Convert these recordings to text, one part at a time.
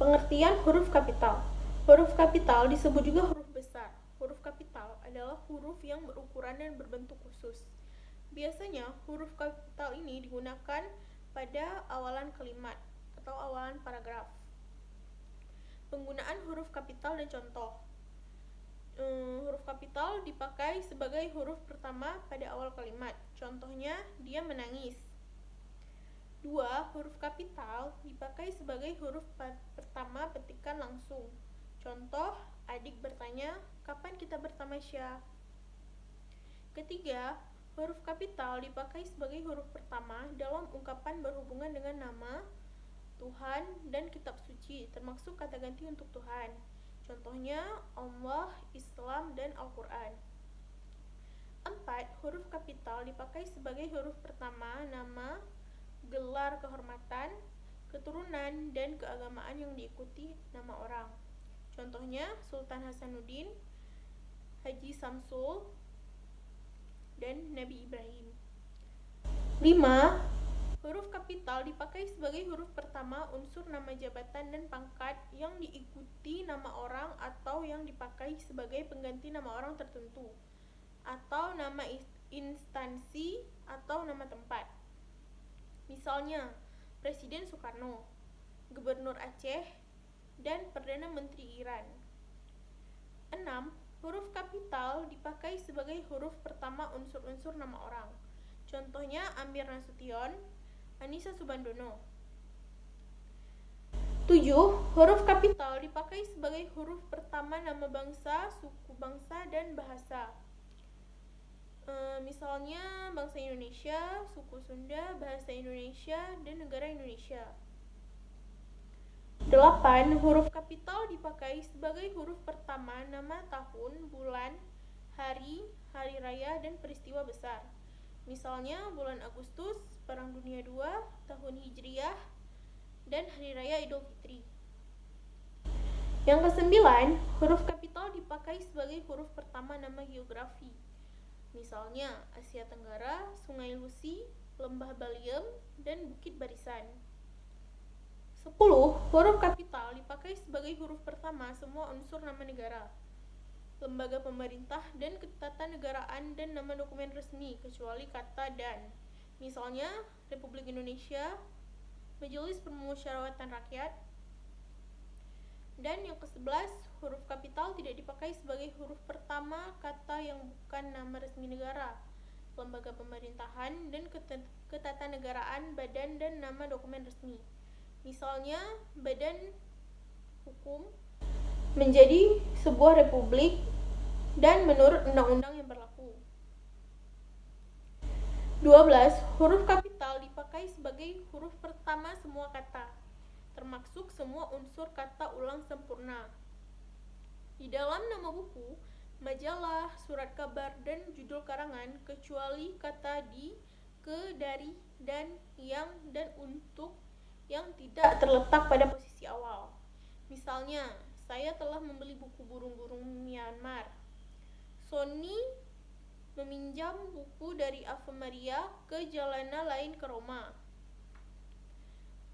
Pengertian huruf kapital. Huruf kapital disebut juga huruf besar. Huruf kapital adalah huruf yang berukuran dan berbentuk khusus. Biasanya huruf kapital ini digunakan pada awalan kalimat atau awalan paragraf. Penggunaan huruf kapital dan contoh. Huruf kapital dipakai sebagai huruf pertama pada awal kalimat. Contohnya, dia menangis. 2. Huruf kapital dipakai sebagai huruf pertama petikan langsung. Contoh, adik bertanya, kapan kita bertamasya? Ketiga, huruf kapital dipakai sebagai huruf pertama dalam ungkapan berhubungan dengan nama, Tuhan, dan kitab suci, termasuk kata ganti untuk Tuhan. Contohnya, Allah, Islam, dan Al-Quran. 4. Huruf kapital dipakai sebagai huruf pertama nama, gelar kehormatan, keturunan, dan keagamaan yang diikuti nama orang. Contohnya, Sultan Hasanuddin, Haji Samsul, dan Nabi Ibrahim. 5. Huruf kapital dipakai sebagai huruf pertama unsur nama jabatan dan pangkat yang diikuti nama orang atau yang dipakai sebagai pengganti nama orang tertentu, atau nama instansi atau nama tempat. Misalnya, Presiden Soekarno, Gubernur Aceh, dan Perdana Menteri Iran. 6. Huruf kapital dipakai sebagai huruf pertama unsur-unsur nama orang. Contohnya Amir Nasution, Anissa Subandono. 7. Huruf kapital dipakai sebagai huruf pertama nama bangsa, suku bangsa, dan bahasa. Misalnya bangsa Indonesia, suku Sunda, bahasa Indonesia, dan negara Indonesia. 8. Huruf kapital dipakai sebagai huruf pertama nama tahun, bulan, hari, hari raya, dan peristiwa besar. Misalnya bulan Agustus, Perang Dunia II, tahun Hijriah, dan Hari Raya Idul Fitri. Yang kesembilan, huruf kapital dipakai sebagai huruf pertama nama geografi. Misalnya Asia Tenggara, Sungai Lusi, Lembah Baliem, dan Bukit Barisan. 10. Huruf kapital dipakai sebagai huruf pertama semua unsur nama negara, lembaga pemerintah, dan ketatanegaraan, dan nama dokumen resmi, kecuali kata dan. Misalnya Republik Indonesia, Majelis Permusyawaratan Rakyat. Dan yang ke-11, huruf kapital tidak dipakai sebagai huruf pertama kata yang bukan nama resmi negara, lembaga pemerintahan, dan ketatanegaraan, badan, dan nama dokumen resmi. Misalnya, Badan Hukum menjadi sebuah republik dan menurut undang-undang yang berlaku. 12. Huruf kapital dipakai sebagai huruf pertama semua kata, termasuk semua unsur kata ulang sempurna. Di dalam nama buku, majalah, surat kabar, dan judul karangan, kecuali kata di, ke, dari, dan, yang, dan untuk yang tidak terletak pada posisi awal. Misalnya, saya telah membeli buku burung-burung Myanmar. Sony meminjam buku dari Ave Maria ke Jalana lain ke Roma.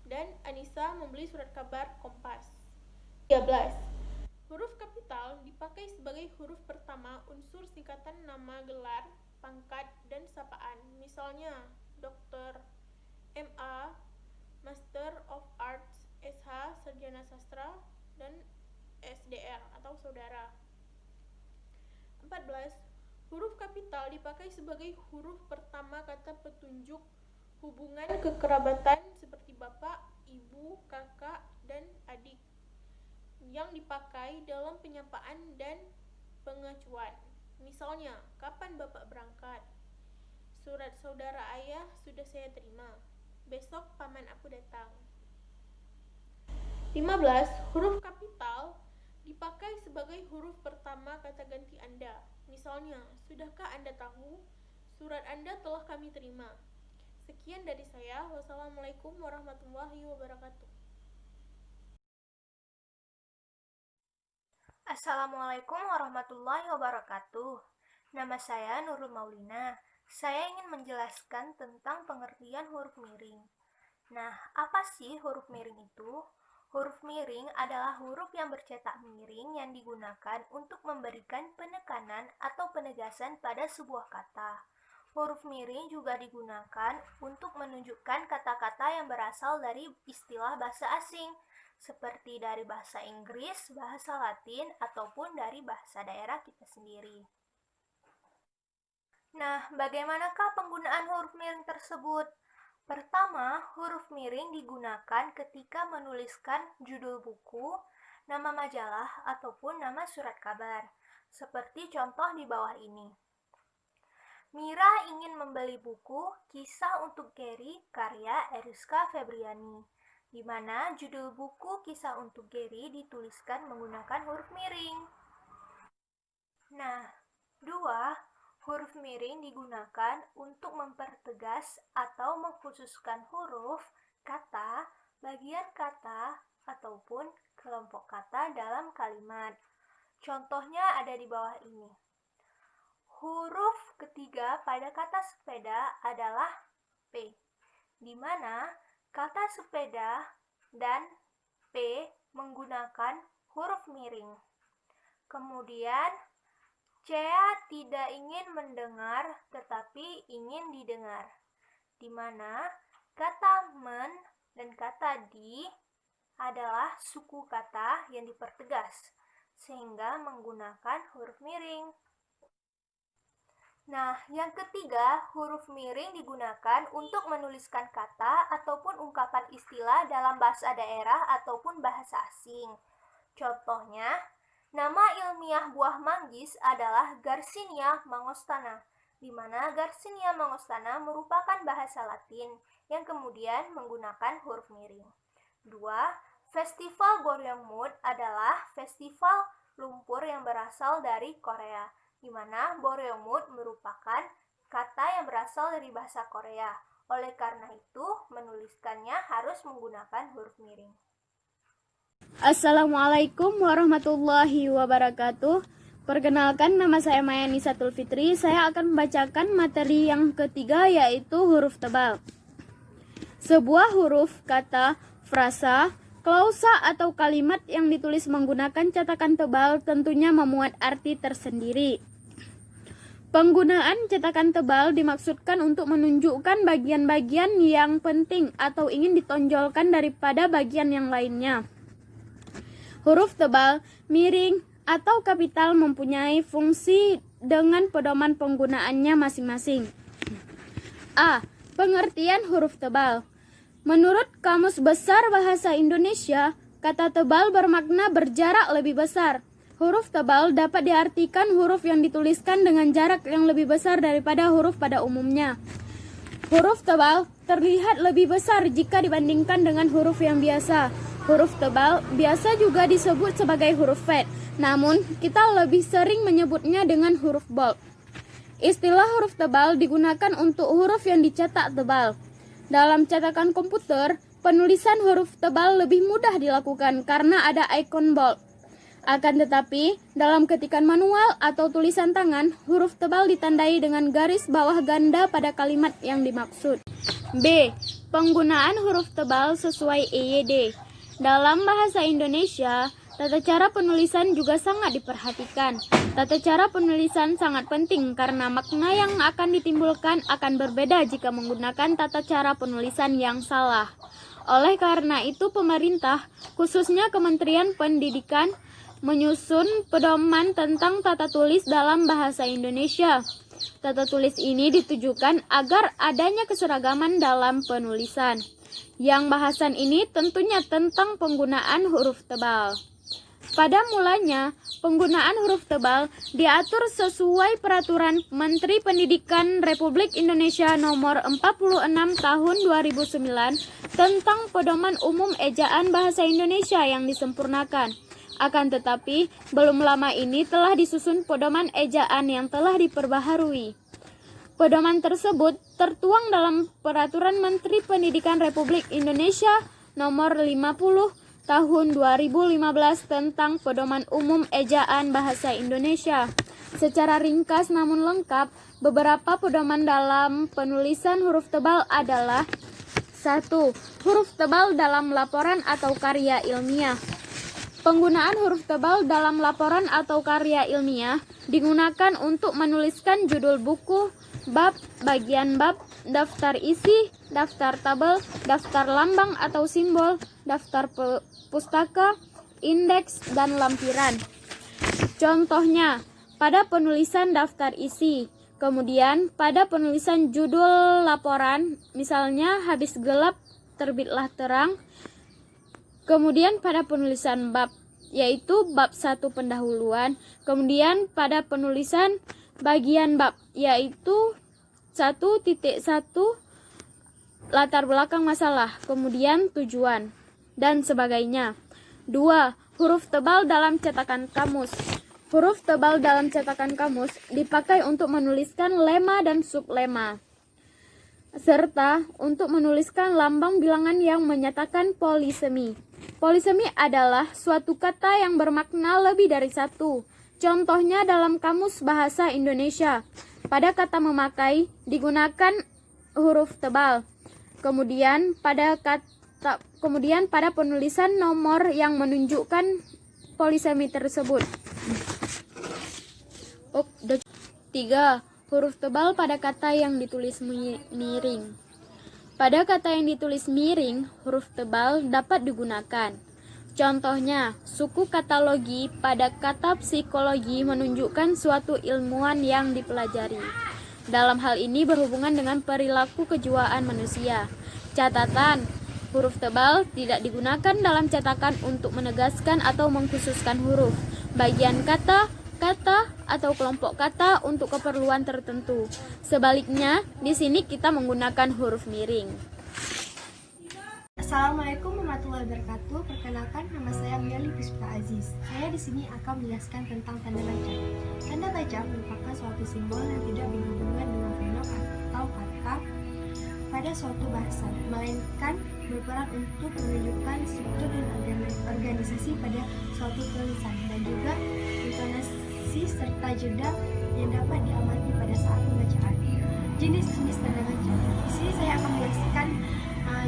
Dan Anissa membeli surat kabar Kompas. 13. Huruf kapital dipakai sebagai huruf pertama unsur singkatan nama, gelar, pangkat, dan sapaan. Misalnya, Dr. MA, Master of Arts, SH, Sarjana Sastra, dan SDR atau saudara. 14. Huruf kapital dipakai sebagai huruf pertama kata petunjuk hubungan kekerabatan seperti bapak, ibu, kakak, dan adik yang dipakai dalam penyapaan dan pengacuan. Misalnya, kapan bapak berangkat? Surat saudara ayah sudah saya terima. Besok paman aku datang. 15. Huruf kapital dipakai sebagai huruf pertama kata ganti Anda. Misalnya, sudahkah Anda tahu? Surat Anda telah kami terima. Sekian dari saya. Wassalamualaikum warahmatullahi wabarakatuh. Assalamualaikum warahmatullahi wabarakatuh. Nama saya Nurul Maulina. Saya ingin menjelaskan tentang pengertian huruf miring. Nah, apa sih huruf miring itu? Huruf miring adalah huruf yang bercetak miring yang digunakan untuk memberikan penekanan atau penegasan pada sebuah kata. Huruf miring juga digunakan untuk menunjukkan kata-kata yang berasal dari istilah bahasa asing, seperti dari bahasa Inggris, bahasa Latin, ataupun dari bahasa daerah kita sendiri. Nah, bagaimanakah penggunaan huruf miring tersebut? Pertama, huruf miring digunakan ketika menuliskan judul buku, nama majalah, ataupun nama surat kabar. Seperti contoh di bawah ini. Mira ingin membeli buku Kisah untuk Gary karya Eriska Febriani, di mana judul buku Kisah untuk Gary dituliskan menggunakan huruf miring. Nah, 2. Huruf miring digunakan untuk mempertegas atau mengkhususkan huruf, kata, bagian kata, ataupun kelompok kata dalam kalimat. Contohnya ada di bawah ini. Huruf ketiga pada kata sepeda adalah P, di mana kata sepeda dan P menggunakan huruf miring. Kemudian, Cea tidak ingin mendengar tetapi ingin didengar, di mana kata men dan kata di adalah suku kata yang dipertegas, sehingga menggunakan huruf miring. Nah, yang ketiga, huruf miring digunakan untuk menuliskan kata ataupun ungkapan istilah dalam bahasa daerah ataupun bahasa asing. Contohnya, nama ilmiah buah manggis adalah Garcinia mangostana, di mana Garcinia mangostana merupakan bahasa Latin yang kemudian menggunakan huruf miring. 2. Festival Boryeongmut adalah festival lumpur yang berasal dari Korea, di mana Boryeongmut merupakan kata yang berasal dari bahasa Korea. Oleh karena itu, menuliskannya harus menggunakan huruf miring. Assalamualaikum warahmatullahi wabarakatuh. Perkenalkan, nama saya Maya Nisatul Fitri. Saya akan membacakan materi yang ketiga, yaitu huruf tebal. Sebuah huruf, kata, frasa, klausa atau kalimat yang ditulis menggunakan cetakan tebal tentunya memuat arti tersendiri. Penggunaan cetakan tebal dimaksudkan untuk menunjukkan bagian-bagian yang penting atau ingin ditonjolkan daripada bagian yang lainnya. Huruf tebal, miring, atau kapital mempunyai fungsi dengan pedoman penggunaannya masing-masing. A. Pengertian huruf tebal. Menurut Kamus Besar Bahasa Indonesia, kata tebal bermakna berjarak lebih besar. Huruf tebal dapat diartikan huruf yang dituliskan dengan jarak yang lebih besar daripada huruf pada umumnya. Huruf tebal terlihat lebih besar jika dibandingkan dengan huruf yang biasa. Huruf tebal biasa juga disebut sebagai huruf fat, namun kita lebih sering menyebutnya dengan huruf bold. Istilah huruf tebal digunakan untuk huruf yang dicetak tebal. Dalam cetakan komputer, penulisan huruf tebal lebih mudah dilakukan karena ada ikon bold. Akan tetapi, dalam ketikan manual atau tulisan tangan, huruf tebal ditandai dengan garis bawah ganda pada kalimat yang dimaksud. B. Penggunaan huruf tebal sesuai EYD. Dalam bahasa Indonesia, tata cara penulisan juga sangat diperhatikan. Tata cara penulisan sangat penting karena makna yang akan ditimbulkan akan berbeda jika menggunakan tata cara penulisan yang salah. Oleh karena itu, pemerintah, khususnya Kementerian Pendidikan, menyusun pedoman tentang tata tulis dalam bahasa Indonesia. Tata tulis ini ditujukan agar adanya keseragaman dalam penulisan. Yang bahasan ini tentunya tentang penggunaan huruf tebal. Pada mulanya, penggunaan huruf tebal diatur sesuai Peraturan Menteri Pendidikan Republik Indonesia Nomor 46 Tahun 2009 tentang Pedoman Umum Ejaan Bahasa Indonesia yang disempurnakan. Akan tetapi, belum lama ini telah disusun pedoman ejaan yang telah diperbaharui. Pedoman tersebut tertuang dalam Peraturan Menteri Pendidikan Republik Indonesia Nomor 50 Tahun 2015 tentang Pedoman Umum Ejaan Bahasa Indonesia. Secara ringkas namun lengkap, beberapa pedoman dalam penulisan huruf tebal adalah 1. Huruf tebal dalam laporan atau karya ilmiah. Penggunaan huruf tebal dalam laporan atau karya ilmiah digunakan untuk menuliskan judul buku, bab, bagian bab, daftar isi, daftar tabel, daftar lambang atau simbol, daftar pustaka, indeks, dan lampiran. Contohnya, pada penulisan daftar isi, kemudian pada penulisan judul laporan, misalnya habis gelap terbitlah terang, kemudian pada penulisan bab, yaitu bab 1 pendahuluan, kemudian pada penulisan bagian bab, yaitu 1.1 latar belakang masalah, kemudian tujuan, dan sebagainya. 2. Huruf tebal dalam cetakan kamus. Huruf tebal dalam cetakan kamus dipakai untuk menuliskan lema dan sublema, serta untuk menuliskan lambang bilangan yang menyatakan polisemi. Polisemi adalah suatu kata yang bermakna lebih dari satu. Contohnya dalam Kamus Bahasa Indonesia, pada kata memakai digunakan huruf tebal. Kemudian pada penulisan nomor yang menunjukkan polisemi tersebut. 3. Huruf tebal pada kata yang ditulis miring. Pada kata yang ditulis miring, huruf tebal dapat digunakan. Contohnya, suku kata logi pada kata psikologi menunjukkan suatu ilmuwan yang dipelajari. Dalam hal ini berhubungan dengan perilaku kejiwaan manusia. Catatan, huruf tebal tidak digunakan dalam cetakan untuk menegaskan atau mengkhususkan huruf, bagian kata, atau kelompok kata untuk keperluan tertentu. Sebaliknya, di sini kita menggunakan huruf miring. Assalamualaikum warahmatullahi wabarakatuh. Perkenalkan, nama saya Meli Puspa Aziz. Saya di sini akan menjelaskan tentang tanda baca. Tanda baca merupakan suatu simbol yang tidak berhubungan dengan fenomena atau kata pada suatu bahasa, melainkan berperan untuk menunjukkan struktur dan organisasi pada suatu tulisan, dan juga intonasi serta jeda yang dapat diamati pada saat pembacaan. Jenis-jenis tanda baca. Di sini saya akan menjelaskan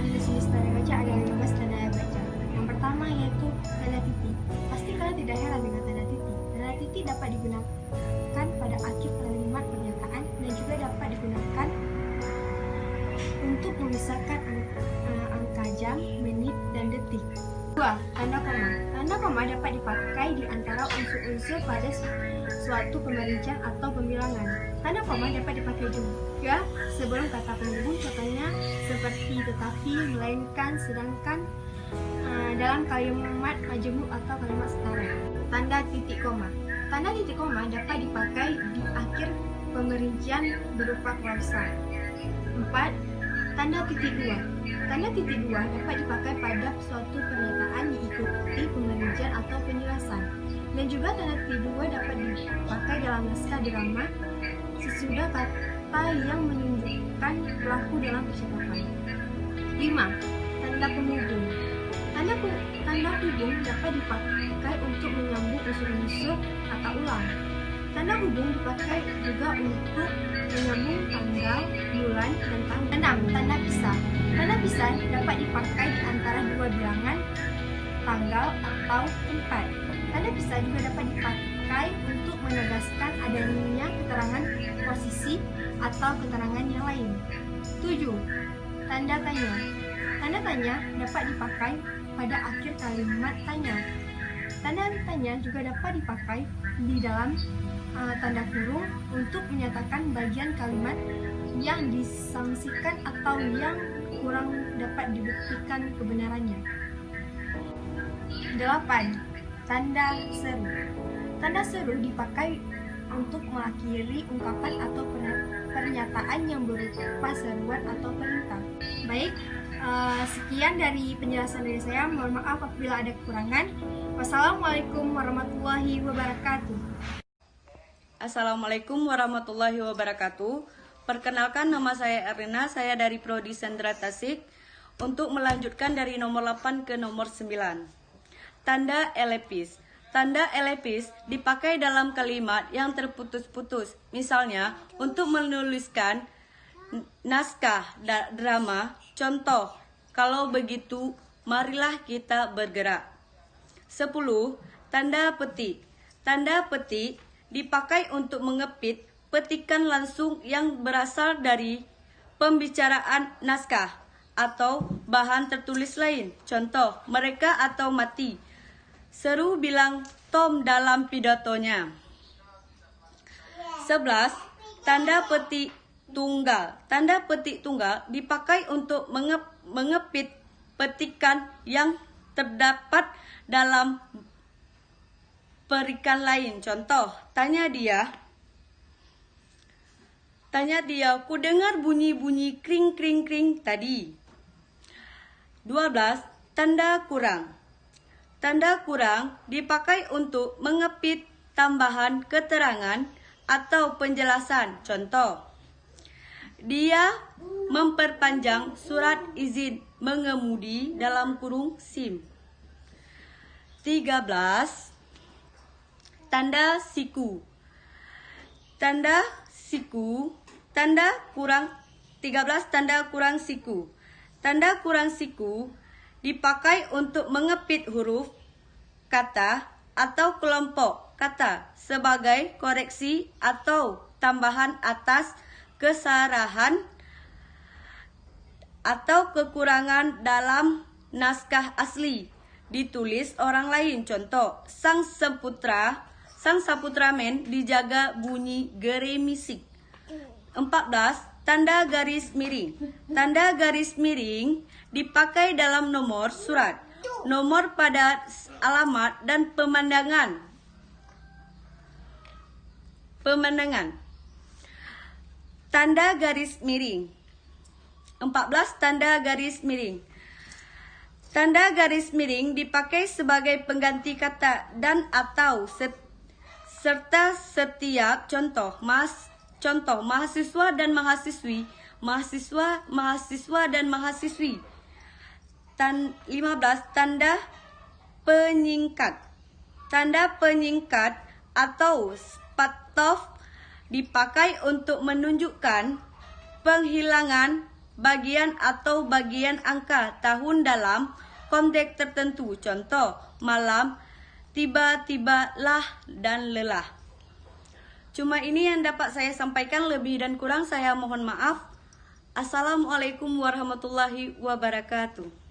jenis-jenis tanda baca ada 15 tanda baca. Yang pertama yaitu tanda titik. Pasti kalian tidak heran dengan tanda titik. Tanda titik dapat digunakan pada akhir kalimat pernyataan dan juga dapat digunakan untuk memisahkan angka jam, menit, dan detik. 2. Tanda koma. Tanda koma dapat dipakai di antara unsur-unsur pada suatu pemerincian atau pembilangan. Tanda koma dapat dipakai juga sebelum kata penghubung, contohnya seperti tetapi, melainkan, sedangkan, dalam kalimat majemuk atau kalimat setara. Tanda titik koma. Tanda titik koma dapat dipakai di akhir pemerincian berupa klausa. 4. Tanda titik dua. Tanda titik dua dapat dipakai pada suatu pernyataan diikuti pemerincian atau penjelasan. Dan juga tanda titik dua dapat dipakai dalam naskah drama sesudah kata yang menunjukkan pelaku dalam percakapan. 5. Tanda penghubung. Tanda hubung dapat dipakai untuk menyambung unsur-unsur kata ulang. Tanda hubung dipakai juga untuk menyambung tanggal, bulan, dan tanggal. 6. Tanda pisah. Tanda pisah dapat dipakai di antara dua bilangan, tanggal, atau tempat. Tanda pisah juga dapat dipakai untuk menegaskan adanya keterangan posisi atau keterangan yang lain. 7. Tanda tanya. Tanda tanya dapat dipakai pada akhir kalimat tanya. Tanda tanya juga dapat dipakai di dalam tanda kurung untuk menyatakan bagian kalimat yang disangsikan atau yang kurang dapat dibuktikan kebenarannya. 8. Tanda seru. Tanda seru dipakai untuk mengakhiri ungkapan atau pernyataan yang berupa seruan atau perintah. Baik, sekian dari penjelasan dari saya. Mohon maaf apabila ada kekurangan. Wassalamualaikum warahmatullahi wabarakatuh. Assalamualaikum warahmatullahi wabarakatuh. Perkenalkan, nama saya Erlina, saya dari Prodi Sendra Tasik. Untuk melanjutkan dari nomor 8 ke nomor 9. Tanda elepis. Tanda elepis dipakai dalam kalimat yang terputus-putus. Misalnya, untuk menuliskan naskah drama, contoh, Kalau begitu, marilah kita bergerak. 10. Tanda petik. Tanda petik dipakai untuk mengepit petikan langsung yang berasal dari pembicaraan naskah atau bahan tertulis lain. Contoh, mereka atau mati. Seru bilang Tom dalam pidatonya. 11. Tanda petik tunggal. Tanda petik tunggal dipakai untuk mengepit petikan yang terdapat dalam perikan lain. Contoh, tanya dia, ku dengar bunyi-bunyi kring kring kring tadi. 12. Tanda kurang. Tanda kurang dipakai untuk mengepit tambahan keterangan atau penjelasan. Contoh, dia memperpanjang surat izin mengemudi dalam kurung SIM. 13. Tanda siku. Tanda siku. Tanda kurang 13. Tanda kurang siku. Tanda kurang siku dipakai untuk mengepit huruf, kata, atau kelompok kata sebagai koreksi atau tambahan atas kesalahan atau kekurangan dalam naskah asli ditulis orang lain. Contoh, sang saputra men dijaga bunyi geremisik. 14. Tanda garis miring. Tanda garis miring dipakai dalam nomor surat, nomor pada alamat, dan pemandangan. Tanda garis miring. 14. Tanda garis miring. Tanda garis miring dipakai sebagai pengganti kata dan atau serta setiap contoh mahasiswa dan mahasiswi, mahasiswa dan mahasiswi. 15. Tanda penyingkat. Tanda penyingkat atau spatof dipakai untuk menunjukkan penghilangan bagian atau bagian angka tahun dalam konteks tertentu. Contoh, malam, tiba-tibalah, dan lelah. Cuma ini yang dapat saya sampaikan, lebih dan kurang saya mohon maaf. Assalamualaikum warahmatullahi wabarakatuh.